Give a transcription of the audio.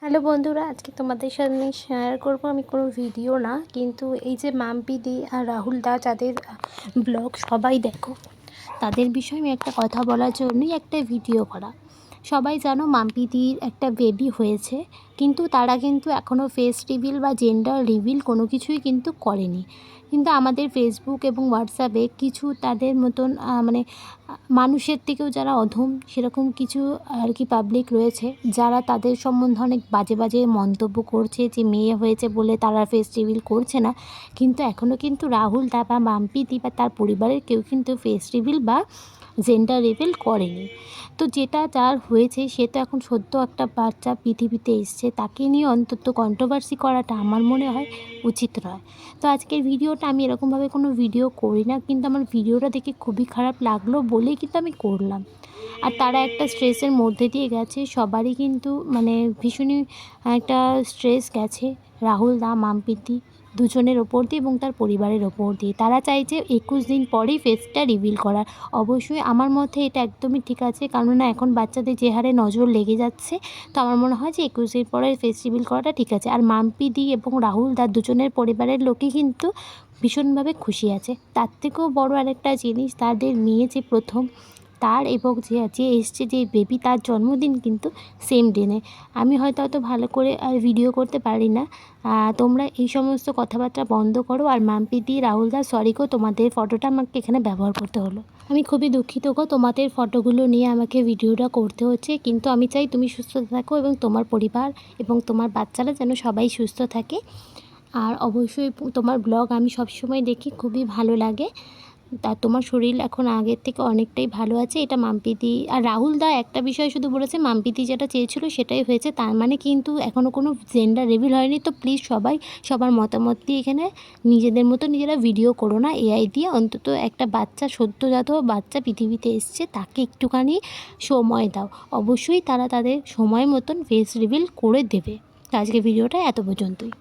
Hello বন্ধুরা, আজকে তোমাদের সাথে শেয়ার করব আমি কোনো ভিডিও না, কিন্তু এই যে মাম্পি দি আর রাহুল দা যাদের ব্লগ সবাই দেখো, তাদের বিষয়ে আমি একটা কথা বলার জন্যই একটা ভিডিও করা। সবাই জানো মাম্পি দির একটা বেবি হয়েছে, কিন্তু তারা কিন্তু এখনও ফেস রিভিল বা জেন্ডার রিভিল কোনো কিছুই কিন্তু করেনি। কিন্তু আমাদের ফেসবুক এবং হোয়াটসঅ্যাপে কিছু তাদের মতন মানুষের থেকেও যারা অধম সেরকম কিছু আর কি পাবলিক রয়েছে, যারা তাদের সম্বন্ধে অনেক বাজে বাজে মন্তব্য করছে যে মেয়ে হয়েছে বলে তারা ফেস রিভিল করছে না। কিন্তু এখনও কিন্তু রাহুল দা বা মাম্পি দি বা তার পরিবারের কেউ কিন্তু ফেস রিভিল বা জেন্ডার রিভিল করেনি। তো যেটা যার হয়েছে সে তো এখন সদ্য একটা বাচ্চা পৃথিবীতে এসছে, তাকে নিয়ে অন্তত কন্ট্রোভার্সি করাটা আমার মনে হয় উচিত নয়। তো আজকের ভিডিওটা আমি এরকমভাবে কোনো ভিডিও করি না, কিন্তু আমার ভিডিওটা দেখে খুবই খারাপ লাগলো বলেই কিন্তু আমি করলাম। আর তারা একটা স্ট্রেসের মধ্যে দিয়ে গেছে, সবারই কিন্তু ভীষণই একটা স্ট্রেস গেছে রাহুল দা মাম্পিতি দুজনের ওপর দিয়ে এবং তার পরিবারের ওপর দিয়ে। তারা চাইছে 21 দিন পরেই ফেসটা রিভিল করার। অবশ্যই আমার মতে এটা একদমই ঠিক আছে, কেননা এখন বাচ্চাদের যে হারে নজর লেগে যাচ্ছে, তো আমার মনে হয় যে 21 দিন পরে ফেস রিভিল করাটা ঠিক আছে। আর মাম্পি দি এবং রাহুল দা দুজনের পরিবারের লোকই কিন্তু ভীষণভাবে খুশি আছে। তার থেকেও বড় আরেকটা জিনিস, তাদের মেয়ে যে প্রথম, তার এবং যে এসছে যে বেবি, তার জন্মদিন কিন্তু সেম দিনে। আমি হয়তো অত ভালো করে আর ভিডিও করতে পারি না, তোমরা এই সমস্ত কথাবার্তা বন্ধ করো। আর মাম্পি দি রাহুল দা, সরি গো, তোমাদের ফটোটা আমাকে এখানে ব্যবহার করতে হলো। আমি খুবই দুঃখিত গো, তোমাদের ফটোগুলো নিয়ে আমাকে ভিডিওটা করতে হচ্ছে, কিন্তু আমি চাই তুমি সুস্থ থাকো এবং তোমার পরিবার এবং তোমার বাচ্চারা যেন সবাই সুস্থ থাকে। আর অবশ্যই তোমার ব্লগ আমি সবসময় দেখি, খুবই ভালো লাগে। তা তোমার শরীর এখন আগের থেকে অনেকটাই ভালো আছে, এটা মাম্পিদি আর রাহুল দা একটা বিষয় শুধু বলেছে, মাম্পিদি যেটা চেয়েছিল সেটাই হয়েছে, তার মানে কিন্তু এখনও কোনো জেন্ডার রিভিল হয়নি। তো প্লিজ সবাই সবার মতামত দিয়ে এখানে নিজেদের মতো নিজেরা ভিডিও করো না এআই দিয়ে। অন্তত একটা বাচ্চা, সদ্যজাত বাচ্চা পৃথিবীতে এসছে, তাকে একটুখানি সময় দাও। অবশ্যই তারা তাদের সময় মতন ফেস রিভিল করে দেবে। তো আজকে ভিডিওটা এত পর্যন্তই।